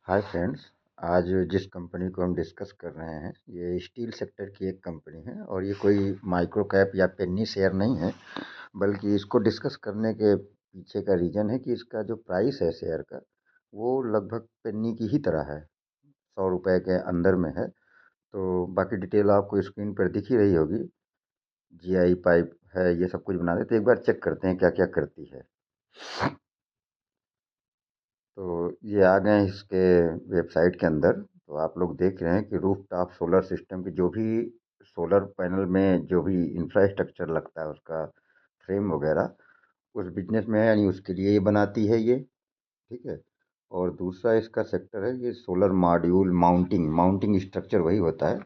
Hi friends. आज जिस company को हम डिस्कस कर रहे हैं ये स्टील सेक्टर की एक कंपनी है और ये कोई माइक्रो कैप या पेन्नी शेयर नहीं है, बल्कि इसको डिस्कस करने के पीछे का रीज़न है कि इसका जो प्राइस है शेयर का वो लगभग पेन्नी की ही तरह है, 100 रुपये के अंदर में है। तो बाकी डिटेल आपको स्क्रीन पर दिख ही रही होगी। जीआई पाइप है, ये सब कुछ बना देते, एक बार चेक करते हैं क्या क्या करती है। तो ये आ गए इसके वेबसाइट के अंदर। तो आप लोग देख रहे हैं कि रूफ टॉप सोलर सिस्टम की जो भी सोलर पैनल में जो भी इंफ्रास्ट्रक्चर लगता है उसका फ्रेम वगैरह उस बिजनेस में है, यानी उसके लिए ये बनाती है ये। ठीक है। और दूसरा इसका सेक्टर है ये solar module mounting mounting structure, वही होता है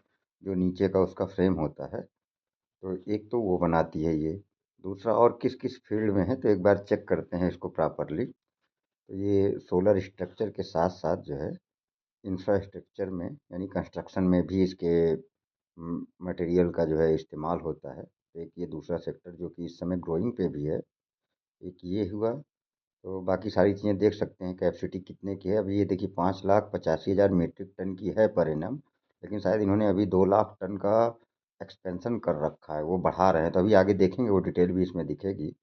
जो नीचे का उसका फ्रेम होता है। तो एक तो वो बनाती है ये। दूसरा और किस किस फील्ड में है तो एक बार चेक करते हैं इसको प्रॉपरली। तो ये सोलर स्ट्रक्चर के साथ साथ जो है इंफ्रास्ट्रक्चर में यानी कंस्ट्रक्शन में भी इसके मटेरियल का जो है इस्तेमाल होता है। तो एक ये दूसरा सेक्टर जो कि इस समय ग्रोइंग पे भी है, एक ये हुआ। तो बाकी सारी चीज़ें देख सकते हैं, कैपेसिटी कितने की है। अभी ये देखिए 5,85,000 मीट्रिक टन की है पर एनम, लेकिन शायद इन्होंने अभी 2 लाख टन का एक्सपेंशन कर रखा है, वो बढ़ा रहे हैं। तो अभी आगे देखेंगे, वो डिटेल भी इसमें दिखेगी।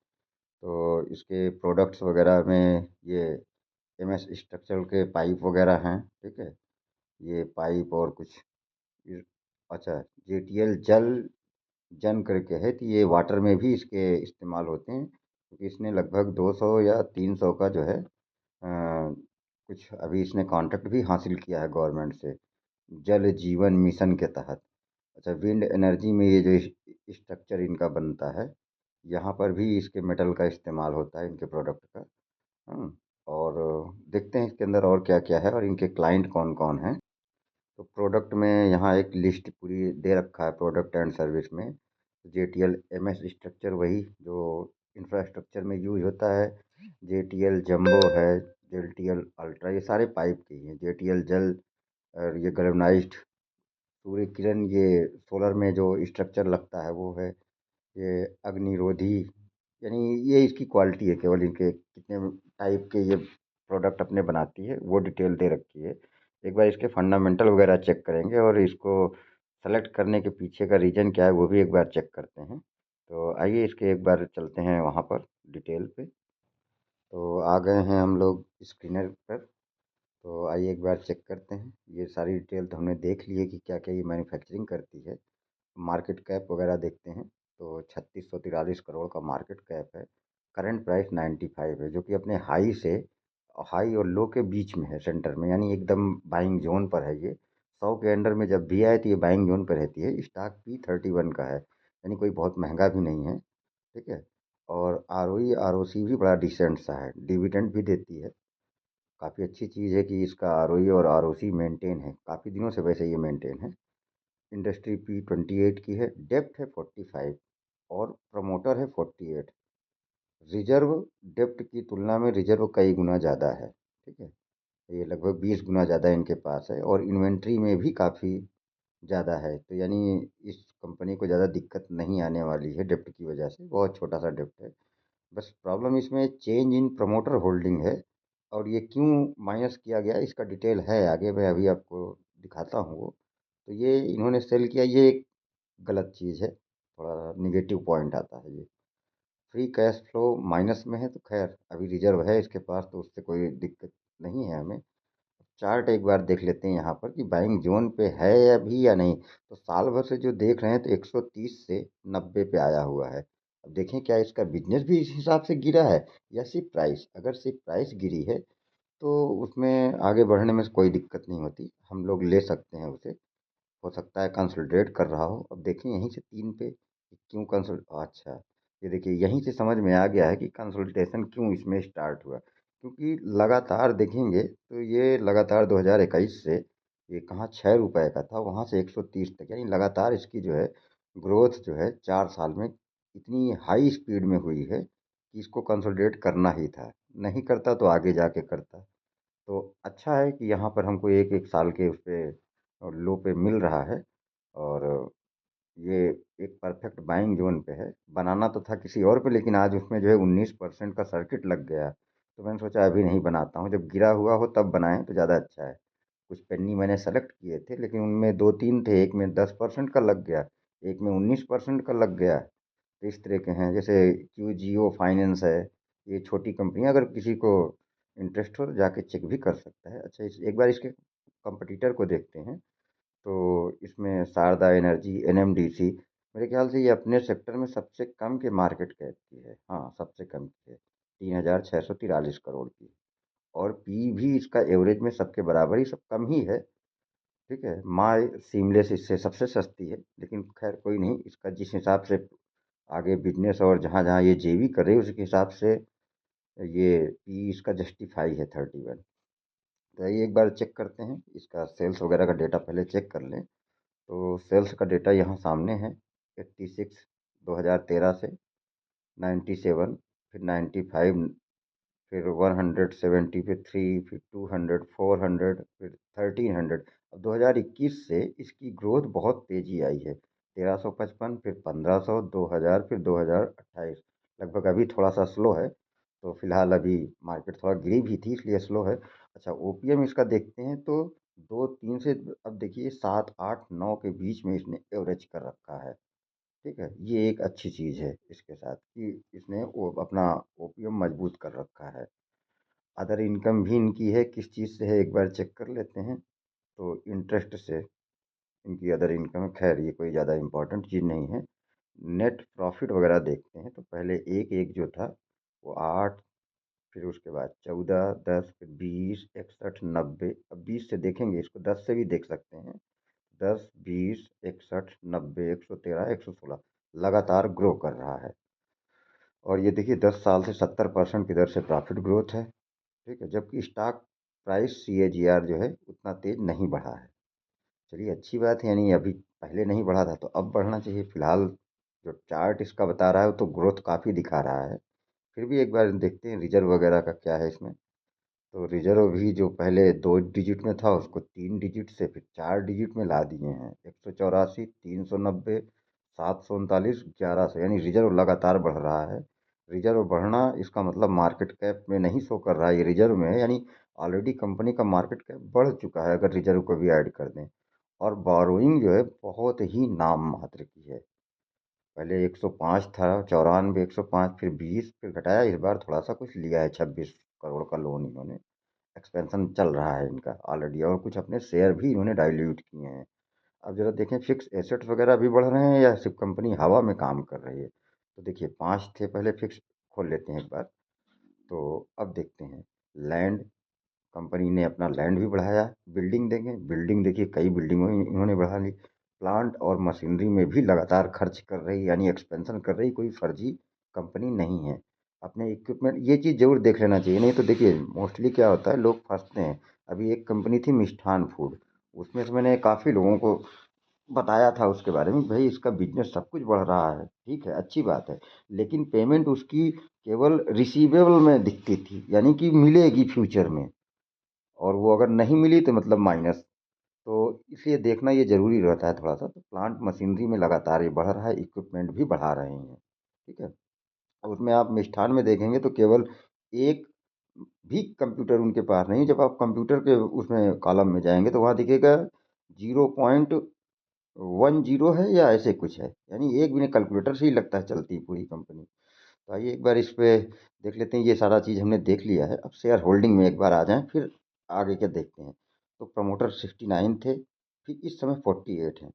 तो इसके प्रोडक्ट्स वगैरह में ये एमएस स्ट्रक्चर के पाइप वगैरह हैं। ठीक है। ये पाइप और कुछ इस- अच्छा, जेटीएल जल जन करके है, तो ये वाटर में भी इसके इस्तेमाल होते हैं, क्योंकि इसने लगभग 200 या 300 का जो है कुछ अभी इसने कॉन्ट्रैक्ट भी हासिल किया है गवर्नमेंट से, जल जीवन मिशन के तहत। अच्छा, विंड एनर्जी में ये जो स्ट्रक्चर इनका बनता है, यहाँ पर भी इसके मेटल का इस्तेमाल होता है इनके प्रोडक्ट का। और देखते हैं इसके अंदर और क्या क्या है और इनके क्लाइंट कौन कौन हैं। तो प्रोडक्ट में यहाँ एक लिस्ट पूरी दे रखा है, प्रोडक्ट एंड सर्विस में। जेटीएल एमएस स्ट्रक्चर वही जो इंफ्रास्ट्रक्चर में यूज होता है। जेटीएल जंबो है, जेटीएल अल्ट्रा, ये सारे पाइप के ही हैं। जेटीएल जल और ये गैल्वेनाइज्ड सूर्य किरण, ये सोलर में जो स्ट्रक्चर लगता है वो है। ये अग्निरोधी, यानी ये इसकी क्वालिटी है, केवल इनके कितने टाइप के ये प्रोडक्ट अपने बनाती है वो डिटेल दे रखी है। एक बार इसके फंडामेंटल वगैरह चेक करेंगे और इसको सेलेक्ट करने के पीछे का रीज़न क्या है वो भी एक बार चेक करते हैं। तो आइए इसके एक बार चलते हैं वहाँ पर डिटेल पे। तो आ गए हैं हम लोग स्क्रीनर पर। तो आइए एक बार चेक करते हैं। ये सारी डिटेल तो हमने देख ली है कि क्या क्या ये मैन्युफैक्चरिंग करती है। मार्केट कैप वगैरह देखते हैं तो 3643 करोड़ का मार्केट कैप है। करंट प्राइस 95 है, जो कि अपने हाई और लो के बीच में है, सेंटर में, यानी एकदम बाइंग जोन पर है ये। 100 के अंडर में जब भी आए तो ये बाइंग जोन पर रहती है। स्टॉक P31 का है, यानी कोई बहुत महंगा भी नहीं है। ठीक है। और ROE ROC भी बड़ा डिसेंट सा है, डिविडेंड भी देती है। काफ़ी अच्छी चीज़ है कि इसका ROE और ROC मेंटेन है, काफ़ी दिनों से वैसे ये मेंटेन है। इंडस्ट्री P28 की है, डेप्थ है 45 और प्रमोटर है 48। रिजर्व डेप्थ की तुलना में रिजर्व कई गुना ज़्यादा है। ठीक है। ये लगभग 20 गुना ज़्यादा इनके पास है और इन्वेंट्री में भी काफ़ी ज़्यादा है। तो यानी इस कंपनी को ज़्यादा दिक्कत नहीं आने वाली है डेप्थ की वजह से, बहुत छोटा सा डेप्थ है। बस प्रॉब्लम इसमें चेंज इन प्रमोटर होल्डिंग है। और ये क्यों माइनस किया गया इसका डिटेल है आगे, मैं अभी आपको दिखाता हूँ वो। तो ये इन्होंने सेल किया, ये एक गलत चीज़ है, थोड़ा निगेटिव पॉइंट आता है ये। फ्री कैश फ्लो माइनस में है, तो खैर अभी रिजर्व है इसके पास तो उससे कोई दिक्कत नहीं है हमें। चार्ट एक बार देख लेते हैं यहाँ पर कि बाइंग जोन पे है अभी या नहीं। तो साल भर से जो देख रहे हैं तो 130 से 90 पे आया हुआ है। अब देखें क्या इसका बिजनेस भी इस हिसाब से गिरा है या सिर्फ प्राइस। अगर सिर्फ प्राइस गिरी है तो उसमें आगे बढ़ने में कोई दिक्कत नहीं होती, हम लोग ले सकते हैं उसे। हो सकता है कंसोलिडेट कर रहा हो। अब देखें यहीं से 3 पे कि क्यों कंसोल अच्छा, ये देखिए यहीं से समझ में आ गया है कि कंसोलिडेशन क्यों इसमें स्टार्ट हुआ। क्योंकि लगातार देखेंगे तो ये लगातार 2021 से ये कहाँ 6 रुपए का था, वहाँ से 130 तक, यानी लगातार इसकी जो है ग्रोथ जो है 4 साल में इतनी हाई स्पीड में हुई है कि इसको कंसोलिडेट करना ही था। नहीं करता तो आगे जाके करता। तो अच्छा है कि यहाँ पर हमको एक एक साल के उस पे लो पे मिल रहा है। और ये एक परफेक्ट बाइंग जोन पे है। बनाना तो था किसी और पे, लेकिन आज उसमें जो है 19% का सर्किट लग गया। तो मैंने सोचा अभी नहीं बनाता हूँ, जब गिरा हुआ हो तब बनाएं तो ज़्यादा अच्छा है। कुछ पेन्नी मैंने सेलेक्ट किए थे, लेकिन उनमें 2-3 थे, एक में 10% का लग गया, एक में 19% का लग गया। तो इस तरह के हैं, जैसे क्यू जियो फाइनेंस है, ये छोटी कंपनी, अगर किसी को इंटरेस्ट हो तो जाके चेक भी कर सकता है। अच्छा, एक बार इसके कंपटीटर को देखते हैं। तो इसमें शारदा एनर्जी, एनएमडीसी, मेरे ख्याल से ये अपने सेक्टर में सबसे कम के मार्केट कैप की है। हाँ, सबसे कम की है, 3,643 करोड़ की। और पी भी इसका एवरेज में सबके बराबर ही, सब कम ही है। ठीक है, माई सीमलेस इससे सबसे सस्ती है, लेकिन खैर कोई नहीं, इसका जिस हिसाब से आगे बिजनेस और जहाँ जहाँ ये जेवी कर रही है उसके हिसाब से ये पी इसका जस्टिफाई है 31। तो ये एक बार चेक करते हैं, इसका सेल्स वगैरह का डेटा पहले चेक कर लें। तो सेल्स का डेटा यहाँ सामने है। 86 2013 से 97, फिर 95, फिर 170, फिर 3, फिर 200, 400, फिर 1300। अब 2021 से इसकी ग्रोथ बहुत तेजी आई है। 1355, फिर 1500, 2000, फिर 2028। लगभग अभी थोड़ा सा स्लो है, तो फिलहाल अभी मार्केट थोड़ा गिरी भी थी इसलिए स्लो है। अच्छा, ओपीएम इसका देखते हैं तो 2-3 से, अब देखिए 7-8-9 के बीच में इसने एवरेज कर रखा है। ठीक है, ये एक अच्छी चीज़ है इसके साथ कि इसने वो अपना ओपीएम मजबूत कर रखा है। अदर इनकम भी इनकी है, किस चीज़ से है एक बार चेक कर लेते हैं। तो इंटरेस्ट से इनकी अदर इनकम है, खैर ये कोई ज़्यादा इम्पोर्टेंट चीज़ नहीं है। नेट प्रॉफिट वगैरह देखते हैं तो पहले एक एक जो था वो 8, फिर उसके बाद 14, 10, फिर 20, 61, 90। अब 20 से देखेंगे, इसको 10 से भी देख सकते हैं। 10, 20, 61, 90, 113, 116 लगातार ग्रो कर रहा है। और ये देखिए 10 साल से 70% की दर से प्रॉफिट ग्रोथ है। ठीक है, जबकि स्टॉक प्राइस सीएजीआर जो है उतना तेज नहीं बढ़ा है। चलिए अच्छी बात है, यानी अभी पहले नहीं बढ़ा था तो अब बढ़ना चाहिए। फिलहाल जो चार्ट इसका बता रहा है तो ग्रोथ काफ़ी दिखा रहा है। फिर भी एक बार देखते हैं रिजर्व वगैरह का क्या है इसमें। तो रिजर्व भी जो पहले 2 डिजिट में था उसको 3 डिजिट से फिर 4 डिजिट में ला दिए हैं। 184, 390, 739, 1100, यानी रिजर्व लगातार बढ़ रहा है। रिजर्व बढ़ना इसका मतलब मार्केट कैप में नहीं शो कर रहा है, ये रिजर्व में है, यानी ऑलरेडी कंपनी का मार्केट कैप बढ़ चुका है अगर रिजर्व को भी ऐड कर दें। और बोरोइंग जो है बहुत ही नाम मात्र की है। पहले 105 था, 94, 105, फिर 20, फिर घटाया, इस बार थोड़ा सा कुछ लिया है, 26 करोड़ का लोन इन्होंने। एक्सपेंशन चल रहा है इनका ऑलरेडी, और कुछ अपने शेयर भी इन्होंने डाइल्यूट किए हैं। अब जरा देखें फिक्स एसेट्स वगैरह भी बढ़ रहे हैं या सिर्फ कंपनी हवा में काम कर रही है। तो देखिए 5 थे पहले फिक्स, खोल लेते हैं एक बार। तो अब देखते हैं लैंड, कंपनी ने अपना लैंड भी बढ़ाया। बिल्डिंग देखें, बिल्डिंग देखिए कई बिल्डिंगों इन्होंने बढ़ा ली। प्लांट और मशीनरी में भी लगातार खर्च कर रही, यानी एक्सपेंशन कर रही, कोई फर्जी कंपनी नहीं है। अपने इक्विपमेंट, ये चीज़ जरूर देख लेना चाहिए, नहीं तो देखिए मोस्टली क्या होता है लोग फंसते हैं। अभी एक कंपनी थी मिष्ठान फूड, उसमें से मैंने काफ़ी लोगों को बताया था उसके बारे में, भाई इसका बिजनेस सब कुछ बढ़ रहा है, ठीक है अच्छी बात है, लेकिन पेमेंट उसकी केवल रिसीवेबल में दिखती थी, यानी कि मिलेगी फ्यूचर में, और वो अगर नहीं मिली तो मतलब माइनस। तो इसलिए देखना ये ज़रूरी रहता है थोड़ा सा। तो प्लांट मशीनरी में लगातार ये बढ़ रहा है, इक्विपमेंट भी बढ़ा रहे हैं। ठीक है, अब उसमें आप मिष्ठान में देखेंगे तो केवल एक भी कंप्यूटर उनके पास नहीं। जब आप कंप्यूटर के उसमें कॉलम में जाएंगे तो वहाँ दिखेगा 0.10 है या ऐसे कुछ है, यानी एक भी नहीं, कैलकुलेटर से ही लगता है चलती है पूरी कंपनी। तो आइए एक बार इस पे देख लेते हैं। ये सारा चीज़ हमने देख लिया है, अब शेयर होल्डिंग में एक बार आ जाएं, फिर आगे क्या देखते हैं। तो प्रमोटर 69 थे, फिर इस समय 48 हैं,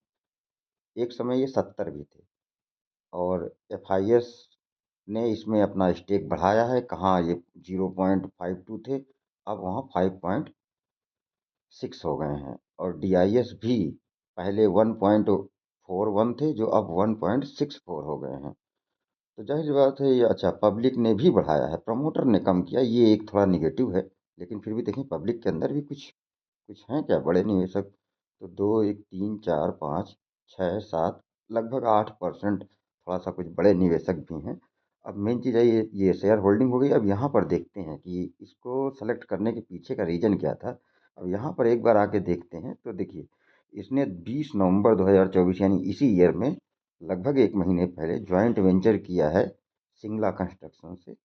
एक समय ये 70 भी थे। और एफआईएस ने इसमें अपना स्टेक बढ़ाया है, कहाँ ये 0.52 थे, अब वहाँ 5.6 हो गए हैं। और डीआईएस भी पहले 1.41 थे जो अब 1.64 हो गए हैं। तो जाहिर सी बात है ये, अच्छा पब्लिक ने भी बढ़ाया है, प्रमोटर ने कम किया, ये एक थोड़ा निगेटिव है। लेकिन फिर भी देखें पब्लिक के अंदर भी कुछ कुछ हैं क्या बड़े निवेशक। तो 2, 1, 3, 4, 5, 6, 7, लगभग 8% थोड़ा सा कुछ बड़े निवेशक भी हैं। अब मेन चीज़ है, ये शेयर होल्डिंग हो गई। अब यहाँ पर देखते हैं कि इसको सेलेक्ट करने के पीछे का रीज़न क्या था। अब यहाँ पर एक बार आके देखते हैं तो देखिए इसने 20 नवंबर 2024 यानी इसी ईयर में, लगभग एक महीने पहले, ज्वाइंट वेंचर किया है सिंगला कंस्ट्रक्शन से,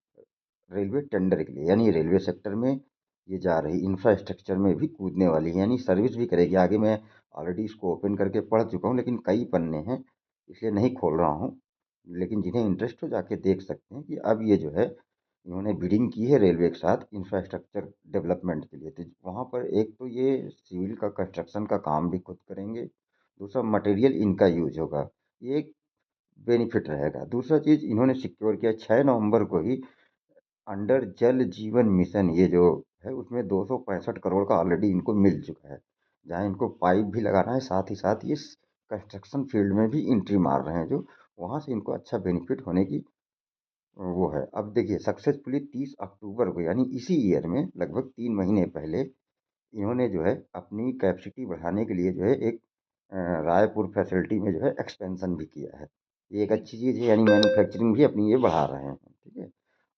रेलवे टेंडर के लिए, यानी रेलवे सेक्टर में ये जा रही, इंफ्रास्ट्रक्चर में भी कूदने वाली है, यानी सर्विस भी करेगी आगे। मैं ऑलरेडी इसको ओपन करके पढ़ चुका हूँ, लेकिन कई पन्ने हैं इसलिए नहीं खोल रहा हूँ। लेकिन जिन्हें इंटरेस्ट हो जाके देख सकते हैं कि अब ये जो है इन्होंने बिडिंग की है रेलवे के साथ इंफ्रास्ट्रक्चर डेवलपमेंट के लिए। तो वहाँ पर एक तो ये सिविल का कंस्ट्रक्शन का काम भी खुद करेंगे, दूसरा मटेरियल इनका यूज होगा, ये एक बेनिफिट रहेगा। दूसरा चीज़ इन्होंने सिक्योर किया 6 नवंबर को ही अंडर जल जीवन मिशन, ये जो है उसमें 265 करोड़ का ऑलरेडी इनको मिल चुका है, जहाँ इनको पाइप भी लगाना है, साथ ही साथ ये कंस्ट्रक्शन फील्ड में भी एंट्री मार रहे हैं, जो वहाँ से इनको अच्छा बेनिफिट होने की वो है। अब देखिए सक्सेसफुली 30 अक्टूबर को, यानी इसी ईयर में लगभग 3 महीने पहले, इन्होंने जो है अपनी कैपेसिटी बढ़ाने के लिए जो है एक रायपुर फैसिलिटी में जो है एक्सपेंशन भी किया है। ये एक अच्छी चीज़ है, यानी मैन्युफैक्चरिंग भी अपनी ये बढ़ा रहे हैं, ठीक है।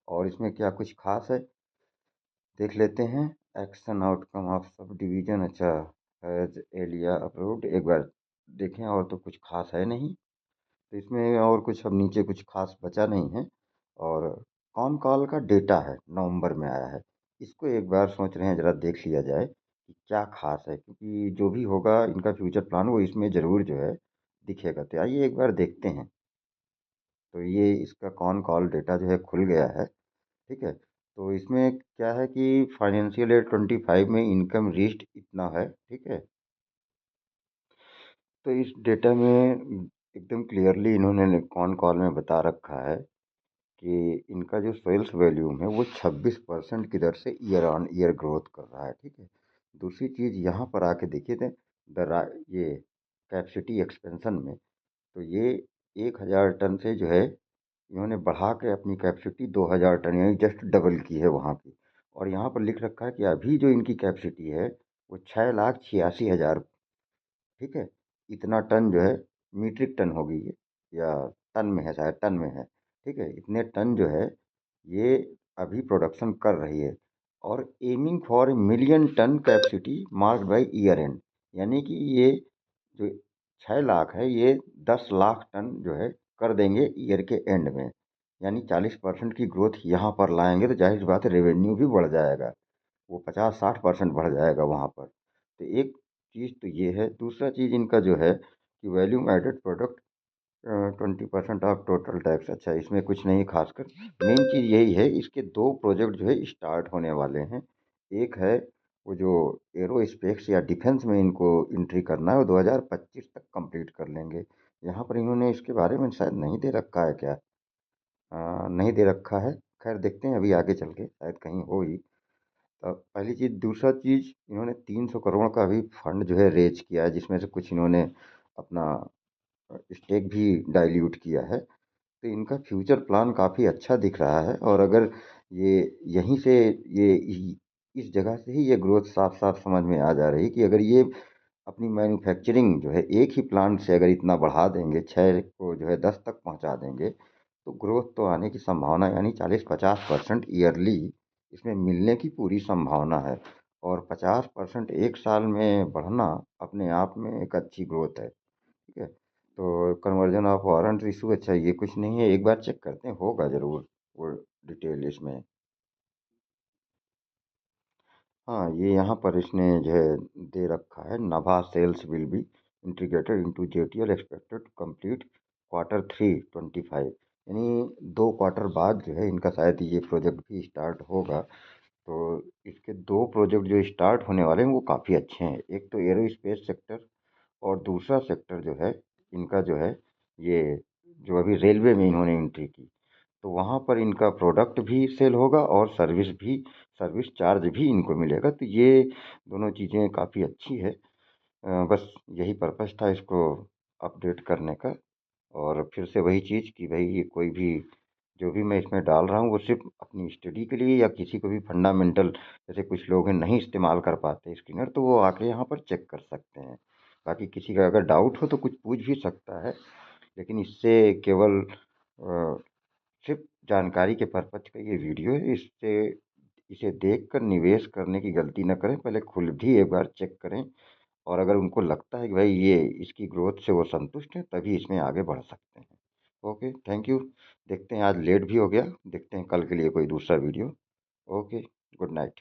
और इसमें क्या कुछ खास है देख लेते हैं। Action outcome of sub division, अच्छा, हैज एलिया अप्रूव्ड, एक बार देखें, और तो कुछ खास है नहीं। तो इसमें और कुछ अब नीचे कुछ खास बचा नहीं है। और कॉन कॉल का डेटा है, नवंबर में आया है, इसको एक बार सोच रहे हैं ज़रा देख लिया जाए कि क्या खास है, क्योंकि जो भी होगा इनका फ्यूचर प्लान वो इसमें ज़रूर जो है दिखेगा। तो आइए एक बार देखते हैं। तो ये इसका कॉन कॉल डेटा जो है खुल गया है, ठीक है। तो इसमें क्या है कि फाइनेंशियल ईयर 25 में इनकम रीच्ड इतना है, ठीक है। तो इस डेटा में एकदम क्लियरली इन्होंने कॉन कॉल में बता रखा है कि इनका जो सेल्स वॉल्यूम है वो 26% की दर से ईयर ऑन ईयर ग्रोथ कर रहा है, ठीक है। दूसरी चीज़ यहाँ पर आके देखिए थे ये कैपेसिटी एक्सपेंशन में, तो ये 1,000 टन से जो है इन्होंने बढ़ा के अपनी कैपेसिटी 2,000 टन, यानी जस्ट डबल की है वहाँ की। और यहाँ पर लिख रखा है कि अभी जो इनकी कैपेसिटी है वो 6,86,000, ठीक है। इतना टन जो है मीट्रिक टन होगी ये, या टन में है, शायद टन में है, ठीक है। इतने टन जो है ये अभी प्रोडक्शन कर रही है, और aiming for million ton capacity marked by year end, यानी कि ये जो 6 लाख है ये 10 लाख टन जो है कर देंगे ईयर के एंड में, यानी 40% की ग्रोथ यहाँ पर लाएंगे, तो जाहिर सी बात है रेवेन्यू भी बढ़ जाएगा, वो 50-60% बढ़ जाएगा वहाँ पर। तो एक चीज़ तो ये है। दूसरा चीज़ इनका जो है कि value added product 20% of total tax, अच्छा इसमें कुछ नहीं खासकर। मेन चीज़ यही है, इसके दो प्रोजेक्ट जो है स्टार्ट होने वाले हैं। एक है वो जो एरो स्पेस या डिफेंस में इनको एंट्री करना है, वो 2025 तक कंप्लीट कर लेंगे। यहाँ पर इन्होंने इसके बारे में शायद नहीं दे रखा है क्या, नहीं दे रखा है। खैर देखते हैं अभी आगे चल के, शायद कहीं हो ही। पहली चीज़। दूसरा चीज़, इन्होंने 300 करोड़ का भी फंड जो है रेज किया है, जिसमें से कुछ इन्होंने अपना स्टेक भी डाइल्यूट किया है। तो इनका फ्यूचर प्लान काफ़ी अच्छा दिख रहा है, और अगर ये यहीं से इस जगह से ही ये ग्रोथ साफ साफ समझ में आ जा रही कि अगर ये अपनी मैन्युफैक्चरिंग जो है एक ही प्लांट से अगर इतना बढ़ा देंगे, 6 को जो है 10 तक पहुंचा देंगे, तो ग्रोथ तो आने की संभावना, यानी 40-50% ईयरली इसमें मिलने की पूरी संभावना है। और 50% एक साल में बढ़ना अपने आप में एक अच्छी ग्रोथ है, ठीक है। तो कन्वर्जन ऑफ वारंट इशू, अच्छा ये कुछ नहीं है, एक बार चेक करते हैं, होगा ज़रूर वो डिटेल इसमें। हाँ, ये यहाँ पर इसने जो है दे रखा है, Nabha sales will be integrated into JTL expected to complete Q3 25, यानी 2 क्वार्टर बाद जो है इनका शायद ये प्रोजेक्ट भी स्टार्ट होगा। तो इसके दो प्रोजेक्ट जो स्टार्ट होने वाले हैं वो काफ़ी अच्छे हैं, एक तो एरो स्पेस सेक्टर, और दूसरा सेक्टर जो है इनका जो है ये जो अभी रेलवे में इन्होंने एंट्री की, तो वहाँ पर इनका प्रोडक्ट भी सेल होगा और सर्विस चार्ज भी इनको मिलेगा। तो ये दोनों चीज़ें काफ़ी अच्छी है। बस यही पर्पस था इसको अपडेट करने का। और फिर से वही चीज़ कि भाई ये कोई भी जो भी मैं इसमें डाल रहा हूँ वो सिर्फ अपनी स्टडी के लिए, या किसी को भी फंडामेंटल, जैसे कुछ लोग हैं नहीं इस्तेमाल कर पाते स्क्रीनर, तो वो आके यहाँ पर चेक कर सकते हैं। बाकी किसी का अगर डाउट हो तो कुछ पूछ भी सकता है, लेकिन इससे केवल सिर्फ जानकारी के पर्पज का ये वीडियो है। इससे इसे देखकर निवेश करने की गलती न करें, पहले खुद भी एक बार चेक करें, और अगर उनको लगता है कि भाई ये इसकी ग्रोथ से वो संतुष्ट है, तभी इसमें आगे बढ़ सकते हैं। Okay, thank you. देखते हैं, आज लेट भी हो गया, देखते हैं कल के लिए कोई दूसरा वीडियो। Okay, good night.